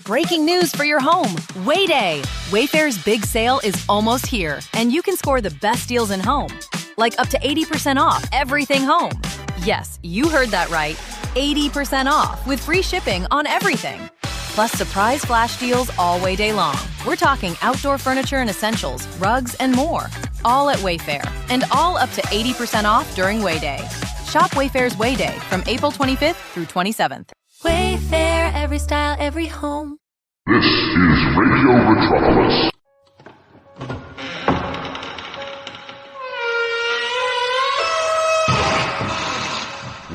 breaking news for your home. Wayday! Wayfair's big sale is almost here, and you can score the best deals in home. Like up to 80% off everything home. Yes, you heard that right. 80% off with free shipping on everything. Plus surprise flash deals all Wayday long. We're talking outdoor furniture and essentials, rugs, and more. All at Wayfair, and all up to 80% off during Wayday. Shop Wayfair's Wayday from April 25th through 27th. Wayfair, every style, every home. This is Radio Metropolis.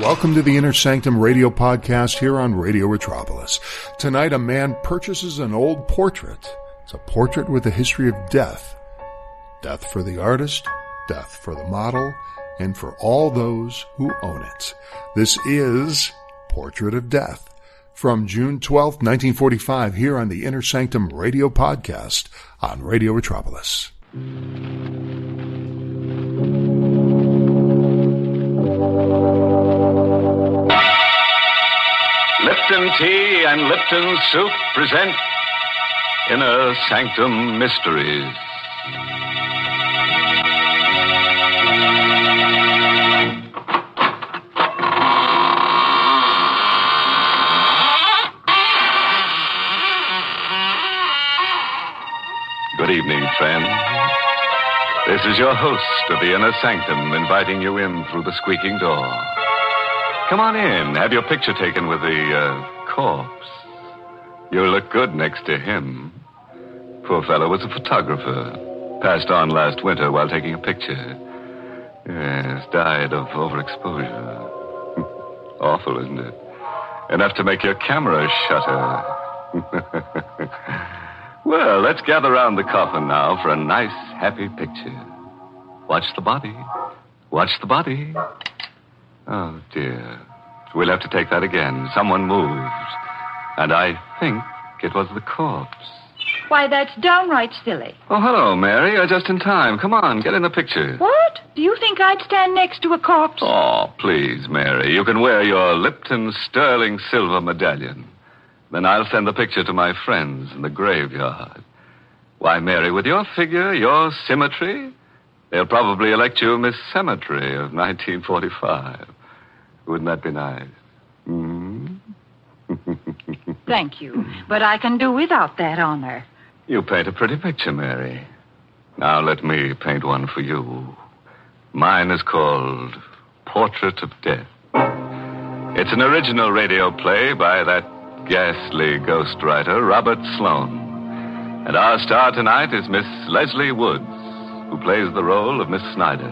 Welcome to the Inner Sanctum radio podcast here on Radio Metropolis. Tonight, a man purchases an old portrait. It's a portrait with a history of death. Death for the artist, death for the model, and for all those who own it. This is Portrait of Death from June 12th, 1945, here on the Inner Sanctum radio podcast on Radio Metropolis. Lipton Tea and Lipton Soup present Inner Sanctum Mysteries. Good evening, friend. This is your host of the Inner Sanctum inviting you in through the squeaking door. Come on in. Have your picture taken with the corpse. You look good next to him. Poor fellow was a photographer. Passed on last winter while taking a picture. Yes, died of overexposure. Awful, isn't it? Enough to make your camera shutter. Well, let's gather around the coffin now for a nice, happy picture. Watch the body. Watch the body. Oh, dear. We'll have to take that again. Someone moved. And I think it was the corpse. Why, that's downright silly. Oh, hello, Mary. You're just in time. Come on, get in the picture. What? Do you think I'd stand next to a corpse? Oh, please, Mary. You can wear your Lipton sterling silver medallion. Then I'll send the picture to my friends in the graveyard. Why, Mary, with your figure, your symmetry, they'll probably elect you Miss Cemetery of 1945. Wouldn't that be nice? Mm-hmm. Thank you, but I can do without that honor. You paint a pretty picture, Mary. Now let me paint one for you. Mine is called Portrait of Death. It's an original radio play by that ghastly ghostwriter, Robert Sloane. And our star tonight is Miss Lesley Woods, who plays the role of Miss Snyder.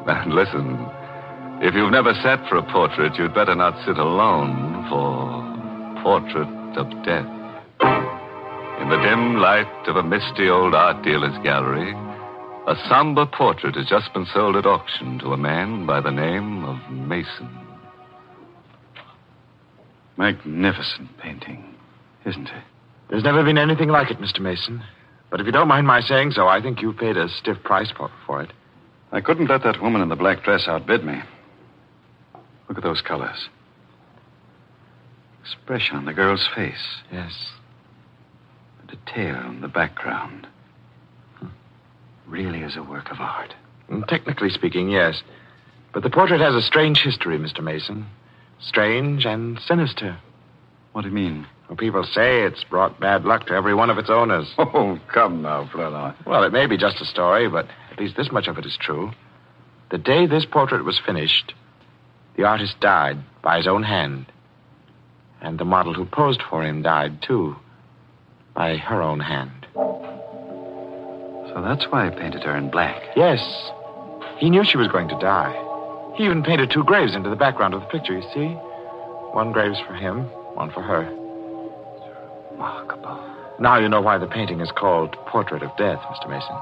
And listen, if you've never sat for a portrait, you'd better not sit alone for Portrait of Death. In the dim light of a misty old art dealer's gallery, a somber portrait has just been sold at auction to a man by the name of Mason. Magnificent painting, isn't it? There's never been anything like it, Mr. Mason. But if you don't mind my saying so, I think you paid a stiff price for it. I couldn't let that woman in the black dress outbid me. Look at those colors. Expression on the girl's face. Yes. The detail in the background. Really is a work of art. Technically speaking, yes. But the portrait has a strange history, Mr. Mason. Strange and sinister. What do you mean? Well, people say it's brought bad luck to every one of its owners. Oh, come now, Fräulein. Well, it may be just a story, but at least this much of it is true. The day this portrait was finished, the artist died by his own hand. And the model who posed for him died, too, by her own hand. So that's why he painted her in black. Yes. He knew she was going to die. He even painted two graves into the background of the picture, you see? One grave's for him, one for her. Remarkable. Now you know why the painting is called Portrait of Death, Mr. Mason.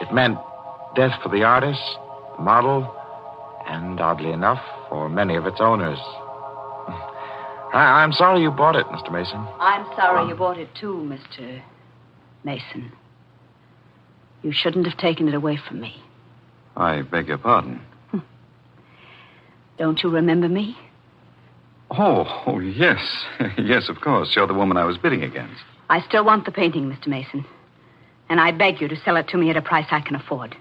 It meant death for the artist, the model, and, oddly enough, for many of its owners. I'm sorry you bought it, Mr. Mason. I'm sorry you bought it, too, Mr. Mason. You shouldn't have taken it away from me. I beg your pardon. Don't you remember me? Oh, yes. Yes, of course. You're the woman I was bidding against. I still want the painting, Mr. Mason. And I beg you to sell it to me at a price I can afford.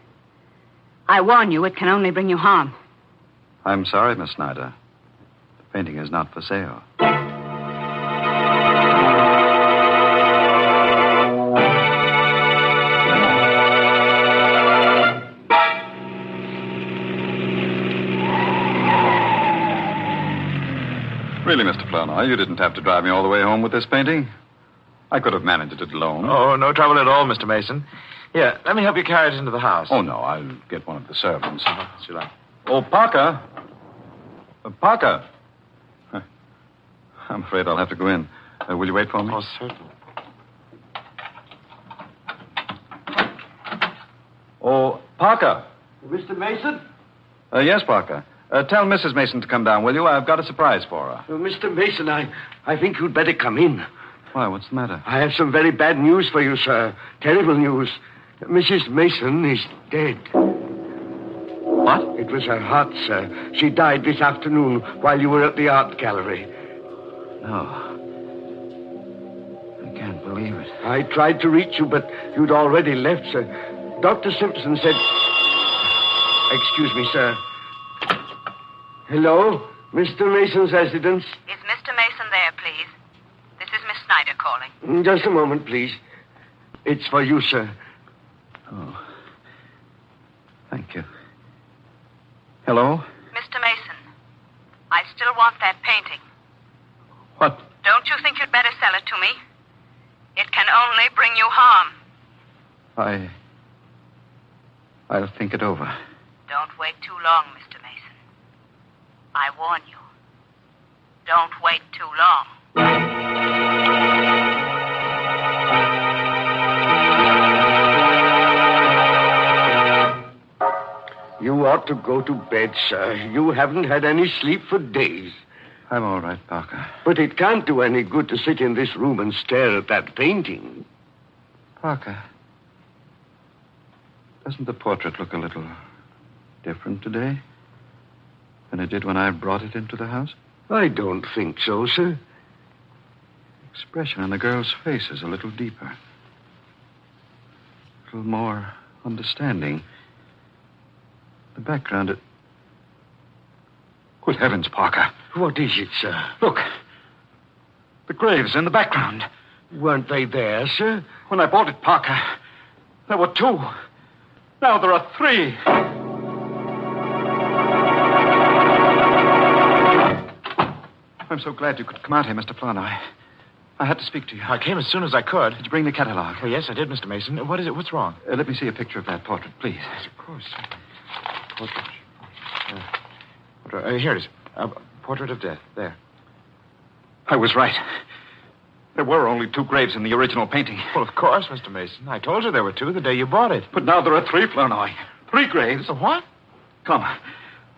I warn you, it can only bring you harm. I'm sorry, Miss Snyder. The painting is not for sale. Really, Mr. Flournoy, you didn't have to drive me all the way home with this painting. I could have managed it alone. Oh, no trouble at all, Mr. Mason. Here, let me help you carry it into the house. Oh, no, I'll get one of the servants. As you like. Oh, Parker. Parker. I'm afraid I'll have to go in. Will you wait for me? Oh, certainly. Oh, Parker. Mr. Mason? Yes, Parker. Tell Mrs. Mason to come down, will you? I've got a surprise for her. Mr. Mason, I think you'd better come in. Why, what's the matter? I have some very bad news for you, sir. Terrible news. Mrs. Mason is dead. What? It was her heart, sir. She died this afternoon while you were at the art gallery. No. I can't believe it. I tried to reach you, but you'd already left, sir. Dr. Simpson said... Excuse me, sir. Hello? Mr. Mason's residence? Is Mr. Mason there, please? This is Miss Snyder calling. Just a moment, please. It's for you, sir. Oh. Thank you. Hello? Mr. Mason, I still want that painting. What? Don't you think you'd better sell it to me? It can only bring you harm. I'll think it over. Don't wait too long, Mr. Mason. I warn you. Don't wait too long. You ought to go to bed, sir. You haven't had any sleep for days. I'm all right, Parker. But it can't do any good to sit in this room and stare at that painting. Parker, doesn't the portrait look a little different today than it did when I brought it into the house? I don't think so, sir. The expression on the girl's face is a little deeper. A little more understanding. The background, Good heavens, Parker. What is it, sir? Look. The graves in the background. Weren't they there, sir? When I bought it, Parker, there were 2. Now there are 3. I'm so glad you could come out here, Mr. Flournoy. I had to speak to you. I came as soon as I could. Did you bring the catalog? Oh, yes, I did, Mr. Mason. What is it? What's wrong? Let me see a picture of that portrait, please. Yes, of course. Portrait. Here it is. Portrait of Death. There. I was right. There were only 2 graves in the original painting. Well, of course, Mr. Mason. I told you there were 2 the day you bought it. But now there are 3, Flournoy. 3 graves. So what? Come.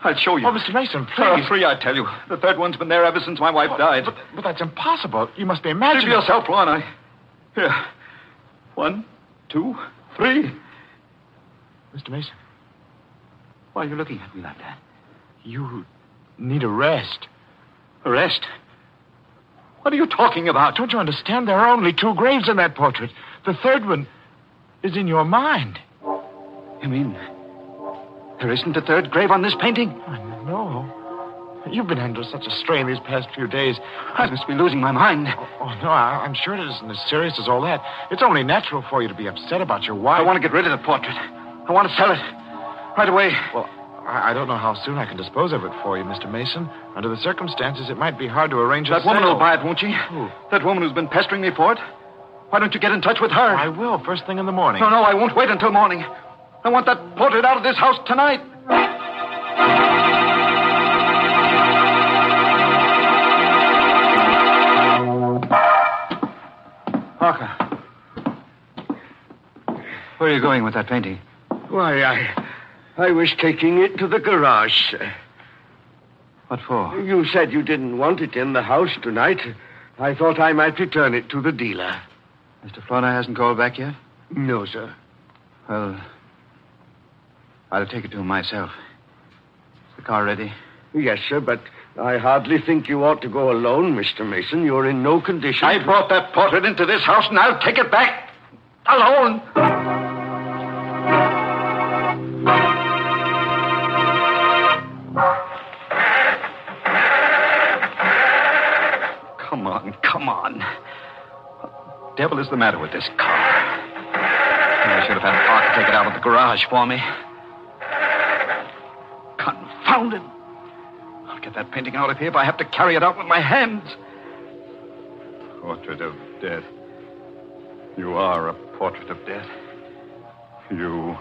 I'll show you. Oh, Mr. Mason, please. There are 3, I tell you. The 3rd one's been there ever since my wife died. But that's impossible. You must be imagining... Give yourself, Flournoy. Here. 1, 2, 3. Mr. Mason. Why are you looking at me like that? You need a rest. A rest? What are you talking about? Don't you understand? There are only 2 graves in that portrait. The 3rd one is in your mind. You mean there isn't a 3rd grave on this painting? No. You've been under such a strain these past few days. I must be losing my mind. Oh, no, I'm sure it isn't as serious as all that. It's only natural for you to be upset about your wife. I want to get rid of the portrait. I want to sell it. Right away. Well, I don't know how soon I can dispose of it for you, Mr. Mason. Under the circumstances, it might be hard to arrange a That woman sale. will buy it, won't she? Who? That woman who's been pestering me for it. Why don't you get in touch with her? I will, first thing in the morning. No, I won't wait until morning. I want that portrait out of this house tonight. Parker. Where are you going with that painting? Why, I was taking it to the garage, sir. What for? You said you didn't want it in the house tonight. I thought I might return it to the dealer. Mr. Flournoy hasn't called back yet? No, sir. Well, I'll take it to him myself. Is the car ready? Yes, sir, but I hardly think you ought to go alone, Mr. Mason. You're in no condition. I brought that portrait into this house, and I'll take it back. Alone. Come on. What the devil is the matter with this car? I should have had Parker take it out of the garage for me. Confound it. I'll get that painting out of here if I have to carry it out with my hands. Portrait of death. You are a portrait of death. You,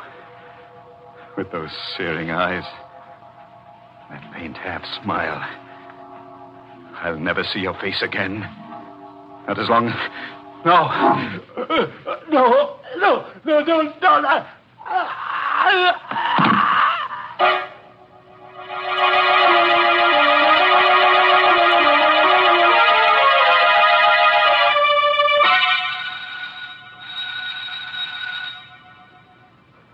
with those searing eyes, that faint half smile. I'll never see your face again. Not as long as... No. No.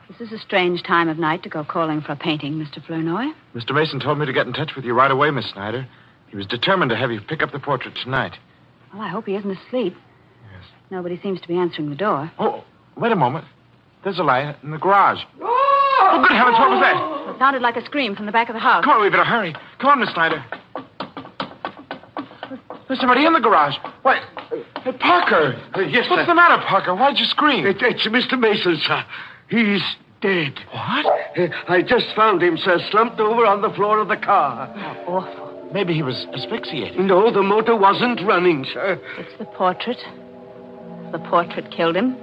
This is a strange time of night to go calling for a painting, Mr. Flournoy. Mr. Mason told me to get in touch with you right away, Miss Snyder. He was determined to have you pick up the portrait tonight. Well, I hope he isn't asleep. Yes. Nobody seems to be answering the door. Oh, wait a moment. There's a light in the garage. Oh, good heavens, what was that? It sounded like a scream from the back of the house. Come on, we better hurry. Come on, Miss Snyder. There's somebody in the garage. Why, Parker. Yes, What's sir. the matter, Parker? Why'd you scream? It's Mr. Mason, sir. He's dead. What? I just found him, sir, slumped over on the floor of the car. How awful. Maybe he was asphyxiated. No, the motor wasn't running, sir. It's the portrait. The portrait killed him,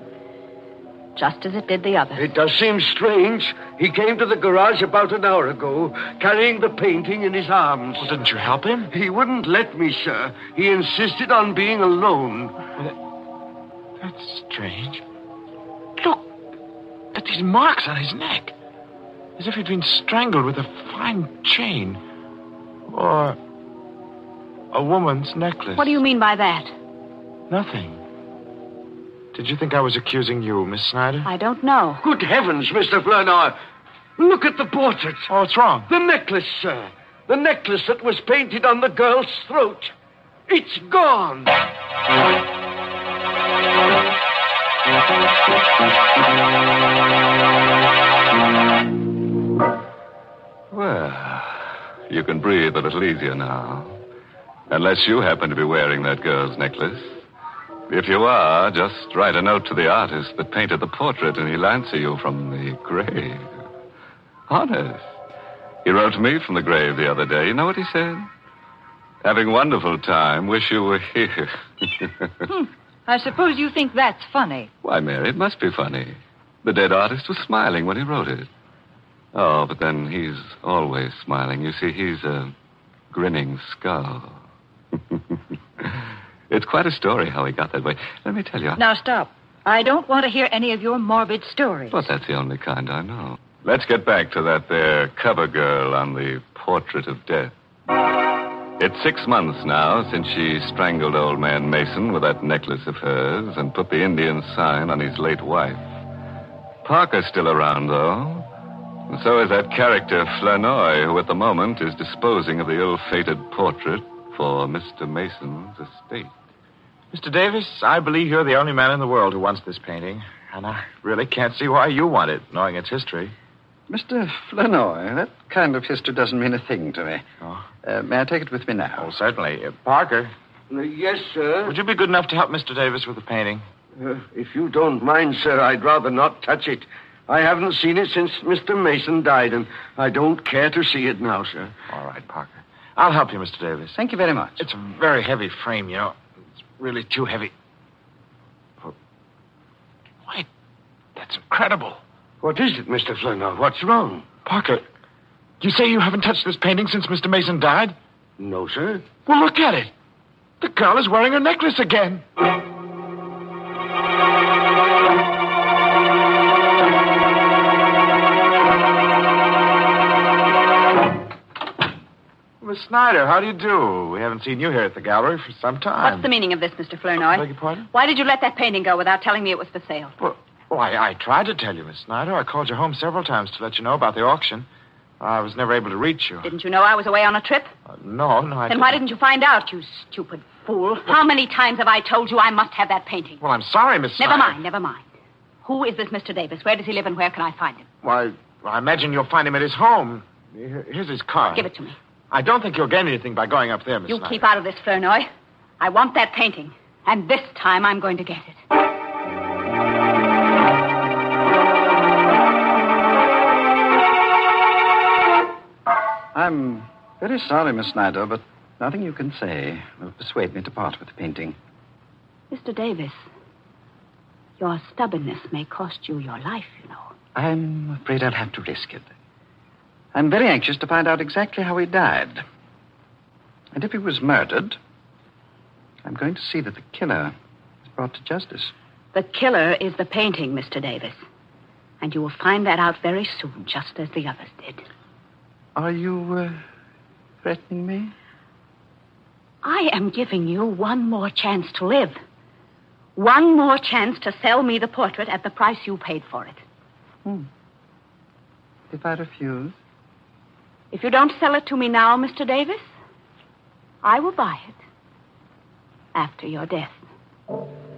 just as it did the others. It does seem strange. He came to the garage about an hour ago, carrying the painting in his arms. Well, didn't you help him? He wouldn't let me, sir. He insisted on being alone. Well, that's strange. Look at these marks on his neck. As if he'd been strangled with a fine chain. Or a woman's necklace. What do you mean by that? Nothing. Did you think I was accusing you, Miss Snyder? I don't know. Good heavens, Mr. Flournoy. Look at the portrait. Oh, what's wrong? The necklace, sir. The necklace that was painted on the girl's throat. It's gone. Well, you can breathe a little easier now. Unless you happen to be wearing that girl's necklace. If you are, just write a note to the artist that painted the portrait and he'll answer you from the grave. Honest. He wrote to me from the grave the other day. You know what he said? Having wonderful time. Wish you were here. I suppose you think that's funny. Why, Mary, it must be funny. The dead artist was smiling when he wrote it. Oh, but then he's always smiling. You see, he's a grinning skull. It's quite a story how he got that way. Let me tell you. Now, stop. I don't want to hear any of your morbid stories. But that's the only kind I know. Let's get back to that there cover girl on the Portrait of Death. It's 6 months now since she strangled old man Mason with that necklace of hers and put the Indian sign on his late wife. Parker's still around, though. And so is that character Flournoy, who at the moment is disposing of the ill-fated portrait for Mr. Mason's estate. Mr. Davis, I believe you're the only man in the world who wants this painting. And I really can't see why you want it, knowing its history. Mr. Flournoy, that kind of history doesn't mean a thing to me. Oh. May I take it with me now? Oh, certainly. Parker, Yes, sir. would you be good enough to help Mr. Davis with the painting? If you don't mind, sir, I'd rather not touch it. I haven't seen it since Mr. Mason died, and I don't care to see it now, sir. All right, Parker. I'll help you, Mr. Davis. Thank you very much. It's a very heavy frame, you know. It's really too heavy. Wait, that's incredible. What is it, Mr. Flournoy? What's wrong? Parker, you say you haven't touched this painting since Mr. Mason died? No, sir. Well, look at it. The girl is wearing her necklace again. Miss Snyder, how do you do? We haven't seen you here at the gallery for some time. What's the meaning of this, Mr. Flournoy? Beg your pardon? Why did you let that painting go without telling me it was for sale? Well, I tried to tell you, Miss Snyder. I called you home several times to let you know about the auction. I was never able to reach you. Didn't you know I was away on a trip? No, I Then didn't. why didn't you find out, you stupid fool? How many times have I told you I must have that painting? Well, I'm sorry, Miss Never Snyder. mind, never mind. Who is this Mr. Davis? Where does he live and where can I find him? Why, I imagine you'll find him at his home. Here's his card. Give it to me. I don't think you'll gain anything by going up there, Miss You Snyder. keep out of this, Flournoy. I want that painting. And this time I'm going to get it. I'm very sorry, Miss Snyder, but nothing you can say will persuade me to part with the painting. Mr. Davis, your stubbornness may cost you your life, you know. I'm afraid I'll have to risk it. I'm very anxious to find out exactly how he died. And if he was murdered, I'm going to see that the killer is brought to justice. The killer is the painting, Mr. Davis. And you will find that out very soon, just as the others did. Are you threatening me? I am giving you one more chance to live. One more chance to sell me the portrait at the price you paid for it. If I refuse? If you don't sell it to me now, Mr. Davis, I will buy it after your death.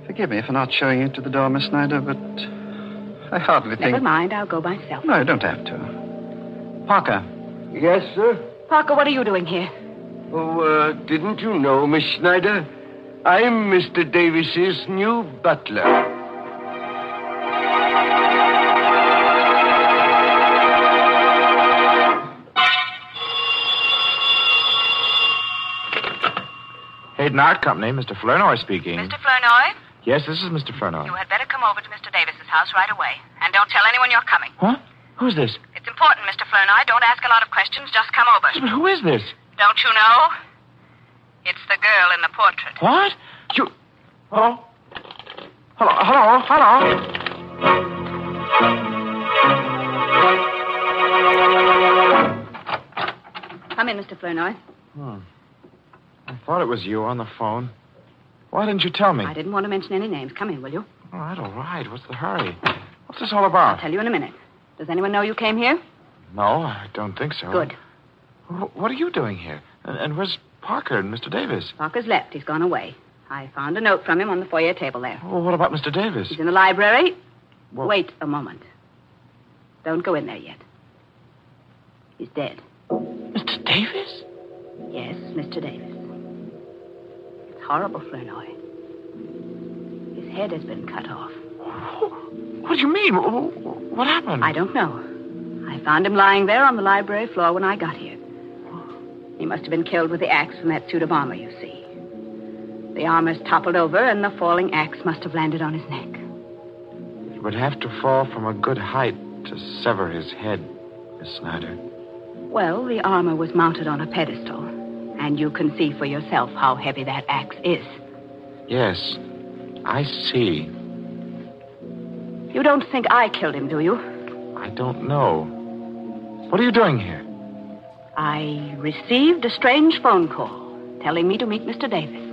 Forgive me for not showing you to the door, Miss Snyder, but I hardly think... Never mind, I'll go myself. No, you don't have to. Parker. Yes, sir? Parker, what are you doing here? Oh, didn't you know, Miss Snyder? I'm Mr. Davis's new butler. Hayden Art Company, Mr. Flournoy speaking. Mr. Flournoy, Yes, this is Mr. Flournoy. you had better come over to Mr. Davis's house right away. And don't tell anyone you're coming. What? Who's this? It's important, Mr. Flournoy. Don't ask a lot of questions. Just come over. But who is this? Don't you know? It's the girl in the portrait. What? You... Hello? Hello? Come in, Mr. Flournoy. I thought it was you on the phone. Why didn't you tell me? I didn't want to mention any names. Come in, will you? All right. What's the hurry? What's this all about? I'll tell you in a minute. Does anyone know you came here? No, I don't think so. Good. What are you doing here? And where's Parker and Mr. Davis? Parker's left. He's gone away. I found a note from him on the foyer table there. Well, what about Mr. Davis? He's in the library. Well- Wait a moment. Don't go in there yet. He's dead. Mr. Davis? Yes, Mr. Davis. It's horrible, Flournoy. His head has been cut off. What do you mean? What happened? I don't know. I found him lying there on the library floor when I got here. He must have been killed with the axe from that suit of armor, you see. The armor's toppled over, and the falling axe must have landed on his neck. It would have to fall from a good height to sever his head, Miss Snyder. Well, the armor was mounted on a pedestal, and you can see for yourself how heavy that axe is. Yes, I see. You don't think I killed him, do you? I don't know. What are you doing here? I received a strange phone call telling me to meet Mr. Davis.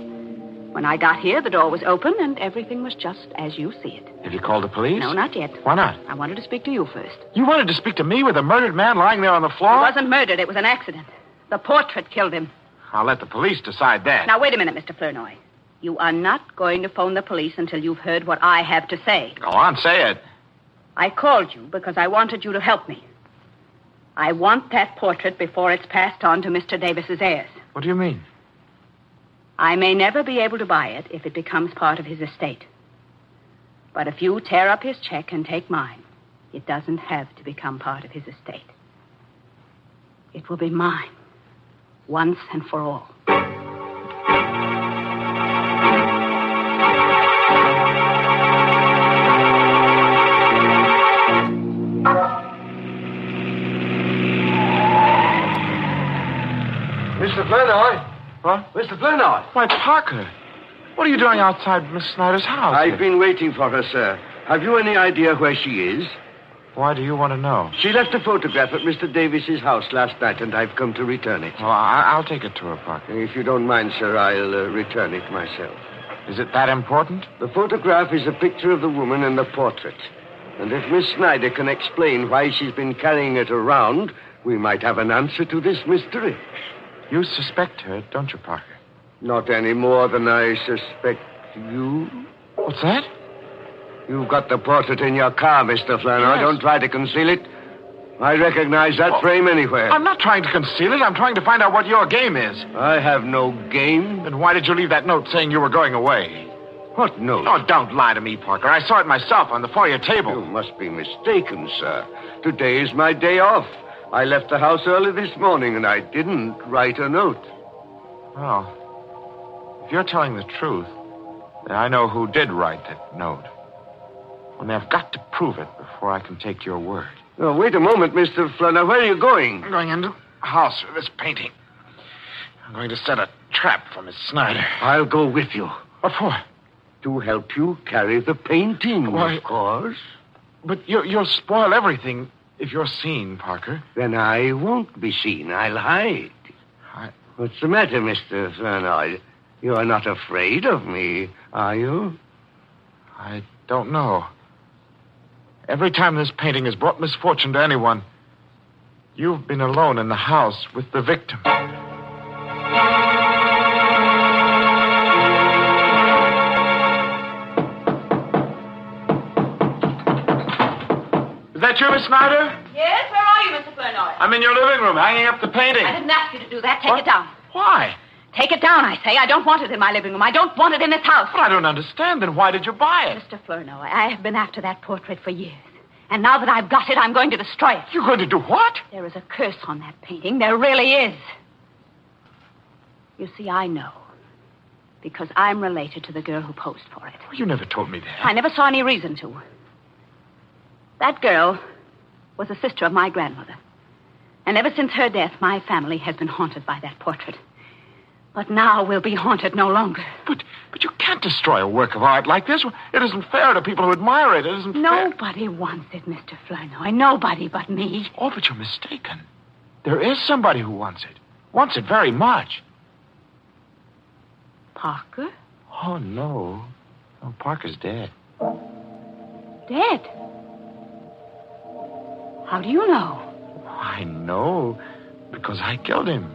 When I got here, the door was open, and everything was just as you see it. Have you called the police? No, not yet. Why not? I wanted to speak to you first. You wanted to speak to me with a murdered man lying there on the floor? He wasn't murdered. It was an accident. The portrait killed him. I'll let the police decide that. Now, wait a minute, Mr. Flournoy. You are not going to phone the police until you've heard what I have to say. Go on, say it. I called you because I wanted you to help me. I want that portrait before it's passed on to Mr. Davis's heirs. What do you mean? I may never be able to buy it if it becomes part of his estate. But if you tear up his check and take mine, it doesn't have to become part of his estate. It will be mine, once and for all. Mr. Flournoy? What? Mr. Flournoy? Why, Parker. What are you doing outside Miss Snyder's house? I've been waiting for her, sir. Have you any idea where she is? Why do you want to know? She left a photograph at Mr. Davis's house last night, and I've come to return it. Well, I'll take it to her, Parker. If you don't mind, sir, I'll return it myself. Is it that important? The photograph is a picture of the woman in the portrait. And if Miss Snyder can explain why she's been carrying it around, We might have an answer to this mystery. You suspect her, don't you, Parker? Not any more than I suspect you. What's that? You've got the portrait in your car, Mr. Flournoy. Yes. Don't try to conceal it. I recognize that frame anywhere. I'm not trying to conceal it. I'm trying to find out what your game is. I have no game. Then why did you leave that note saying you were going away? What note? Oh, don't lie to me, Parker. I saw it myself on the foyer table. You must be mistaken, sir. Today is my day off. I left the house early this morning, and I didn't write a note. Oh. If you're telling the truth, then I know who did write that note. Only I've got to prove it before I can take your word. Oh, wait a moment, Mr. Flunner. Where are you going? I'm going into the house for this painting. I'm going to set a trap for Miss Snyder. I'll go with you. What for? To help you carry the painting, Why? Of course. But you'll spoil everything if you're seen, Parker. Then I won't be seen. I'll hide. What's the matter, Mr. Flunner? You are not afraid of me, are you? I don't know. Every time this painting has brought misfortune to anyone, you've been alone in the house with the victim. Is that you, Miss Snyder? Yes, where are you, Mr. Flournoy? I'm in your living room, hanging up the painting. I didn't ask you to do that. Take it down. Why? Take it down, I say. I don't want it in my living room. I don't want it in this house. But I don't understand. Then why did you buy it? Mr. Flournoy, I have been after that portrait for years. And now that I've got it, I'm going to destroy it. You're going to do what? There is a curse on that painting. There really is. You see, I know. Because I'm related to the girl who posed for it. Well, you never told me that. I never saw any reason to. That girl was a sister of my grandmother. And ever since her death, my family has been haunted by that portrait. But now we'll be haunted no longer. But you can't destroy a work of art like this. It isn't fair to people who admire it. It isn't fair. Nobody wants it, Mr. Flournoy. Nobody but me. Oh, but you're mistaken. There is somebody who wants it. Wants it very much. Parker? Oh, no. Oh, Parker's dead. Dead? How do you know? I know because I killed him.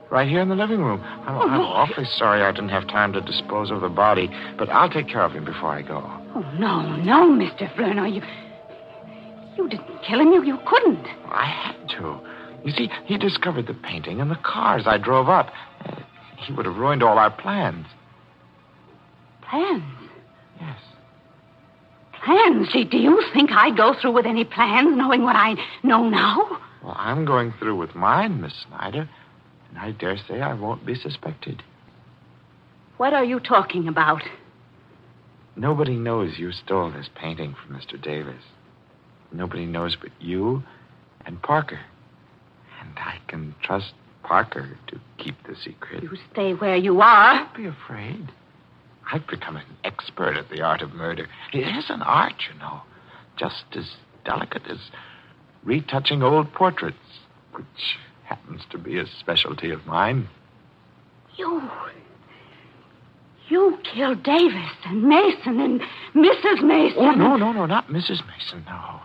Right here in the living room. I'm awfully sorry I didn't have time to dispose of the body, but I'll take care of him before I go. Oh, no, Mr. Flournoy. You didn't kill him. You couldn't. I had to. You see, he discovered the painting and the cars I drove up. He would have ruined all our plans. Plans? Yes. Plans? Do you think I'd go through with any plans knowing what I know now? Well, I'm going through with mine, Miss Snyder. And I dare say I won't be suspected. What are you talking about? Nobody knows you stole this painting from Mr. Davis. Nobody knows but you and Parker. And I can trust Parker to keep the secret. You stay where you are. Don't be afraid. I've become an expert at the art of murder. It is an art, you know. Just as delicate as retouching old portraits, which happens to be a specialty of mine. You killed Davis and Mason and Mrs. Mason. Oh, no, not Mrs. Mason, no.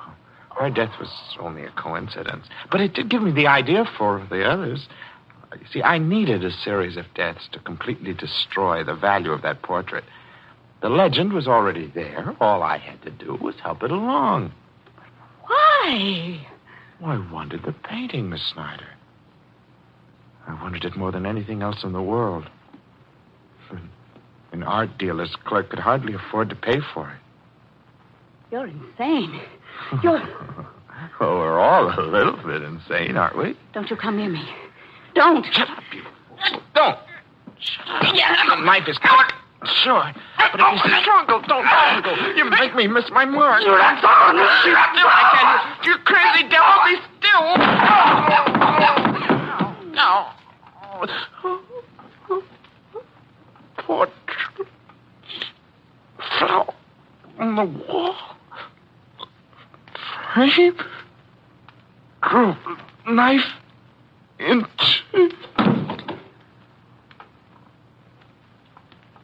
Her death was only a coincidence. But it did give me the idea for the others. You see, I needed a series of deaths to completely destroy the value of that portrait. The legend was already there. All I had to do was help it along. Why? Well, I wanted the painting, Miss Snyder. I wanted it more than anything else in the world. An art dealer's clerk could hardly afford to pay for it. You're insane. Well, we're all a little bit insane, aren't we? Don't you come near me. Don't. Shut up, you fool. Don't. Shut up. Yeah. The knife is cut. Sure. But if you struggle, don't struggle. You make me miss my mark. Shut up. I can't. You crazy devil. Be still. No. Portrait fell on the wall. Frame grew knife into.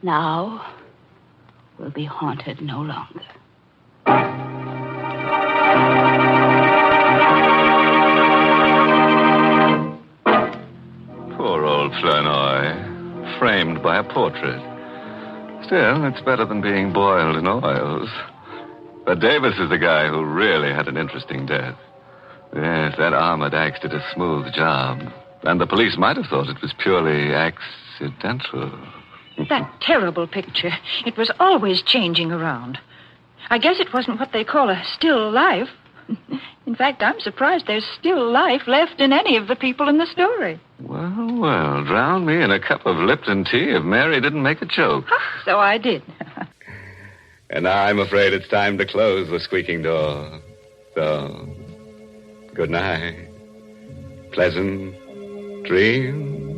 Now we'll be haunted no longer. Flournoy, framed by a portrait. Still, it's better than being boiled in oils. But Davis is the guy who really had an interesting death. Yes, that armored axe did a smooth job. And the police might have thought it was purely accidental. That terrible picture. It was always changing around. I guess it wasn't what they call a still life. In fact, I'm surprised there's still life left in any of the people in the story. Well, drown me in a cup of Lipton tea if Mary didn't make a joke. So I did. And now I'm afraid it's time to close the squeaking door. So, good night. Pleasant dreams.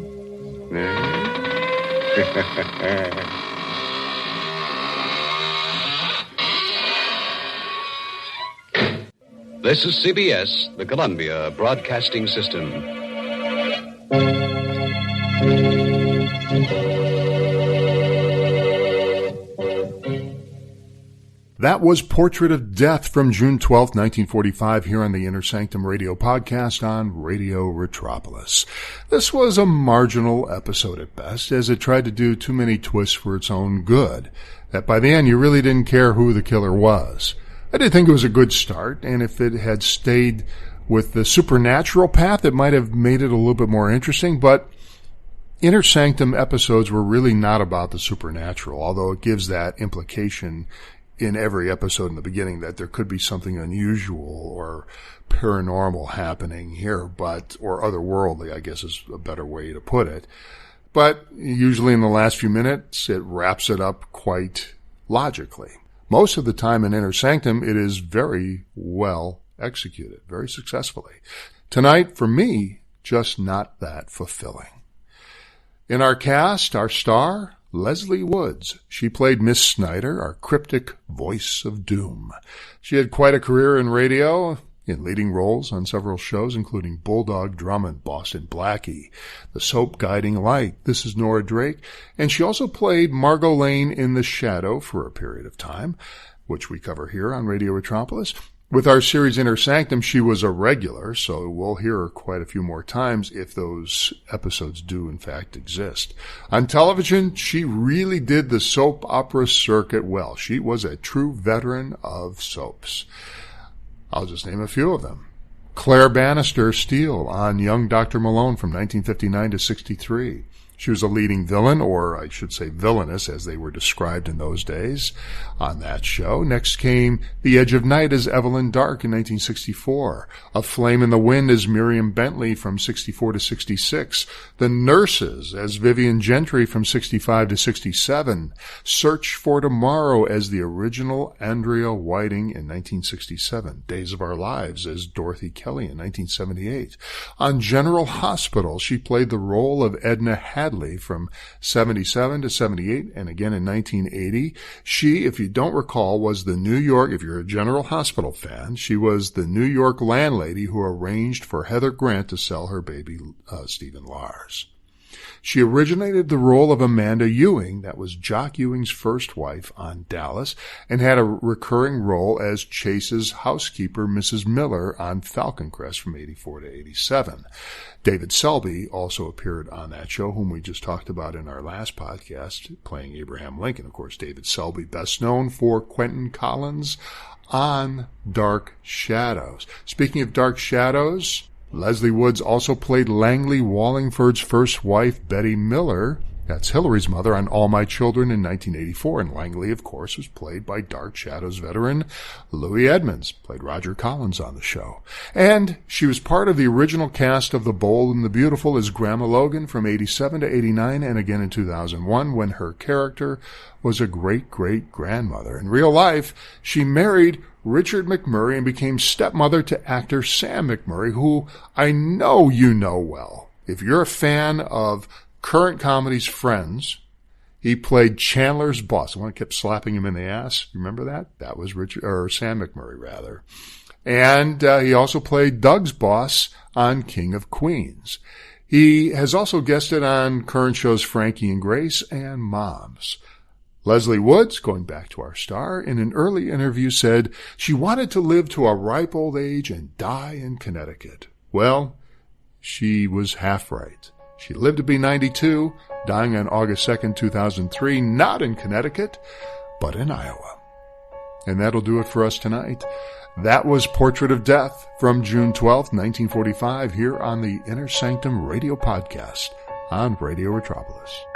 This is CBS, the Columbia Broadcasting System. That was Portrait of Death from June 12, 1945, here on the Inner Sanctum Radio podcast on Radio Retropolis. This was a marginal episode at best, as it tried to do too many twists for its own good, that by the end you really didn't care who the killer was. I did think it was a good start, and if it had stayed with the supernatural path, it might have made it a little bit more interesting, but Inner Sanctum episodes were really not about the supernatural, although it gives that implication in every episode in the beginning that there could be something unusual or paranormal happening here, or otherworldly, I guess is a better way to put it. But usually in the last few minutes, it wraps it up quite logically. Most of the time in Inner Sanctum, it is very well executed, very successfully. Tonight, for me, just not that fulfilling. In our cast, our star, Lesley Woods. She played Miss Snyder, our cryptic voice of doom. She had quite a career in radio, in leading roles on several shows, including Bulldog Drummond, Boston Blackie, The Soap Guiding Light, This Is Nora Drake, and she also played Margot Lane in The Shadow for a period of time, which we cover here on Radio Retropolis. With our series Inner Sanctum, she was a regular, so we'll hear her quite a few more times if those episodes do in fact exist. On television, she really did the soap opera circuit well. She was a true veteran of soaps. I'll just name a few of them. Claire Bannister Steele on Young Dr. Malone from 1959 to 63. She was a leading villain, or I should say villainess, as they were described in those days, on that show. Next came The Edge of Night as Evelyn Dark in 1964. A Flame in the Wind as Miriam Bentley from 64 to 66. The Nurses as Vivian Gentry from 65 to 67. Search for Tomorrow as the original Andrea Whiting in 1967. Days of Our Lives as Dorothy Kelly in 1978. On General Hospital, she played the role of Edna Hadley from 77 to 78 and again in 1980. She, if you don't recall, was the New York, if you're a General Hospital fan, she was the New York landlady who arranged for Heather Grant to sell her baby, Stephen Lars. She originated the role of Amanda Ewing, that was Jock Ewing's first wife on Dallas, and had a recurring role as Chase's housekeeper, Mrs. Miller, on Falcon Crest from 84 to 87. David Selby also appeared on that show, whom we just talked about in our last podcast, playing Abraham Lincoln. Of course, David Selby, best known for Quentin Collins on Dark Shadows. Speaking of Dark Shadows, Lesley Woods also played Langley Wallingford's first wife, Betty Miller. That's Hillary's mother on All My Children in 1984. And Langley, of course, was played by Dark Shadows veteran Louis Edmonds, played Roger Collins on the show. And she was part of the original cast of The Bold and the Beautiful as Grandma Logan from 87 to 89 and again in 2001 when her character was a great-great-grandmother. In real life, she married Richard McMurray and became stepmother to actor Sam McMurray, who I know you know well. If you're a fan of current comedy's Friends, he played Chandler's boss. The one that kept slapping him in the ass. Remember that? That was Sam McMurray, rather. And he also played Doug's boss on King of Queens. He has also guested on current shows Frankie and Grace and Moms. Lesley Woods, going back to our star, in an early interview said she wanted to live to a ripe old age and die in Connecticut. Well, she was half right. She lived to be 92, dying on August 2nd, 2003, not in Connecticut, but in Iowa. And that'll do it for us tonight. That was Portrait of Death from June 12th, 1945, here on the Inner Sanctum Radio Podcast on Radio Metropolis.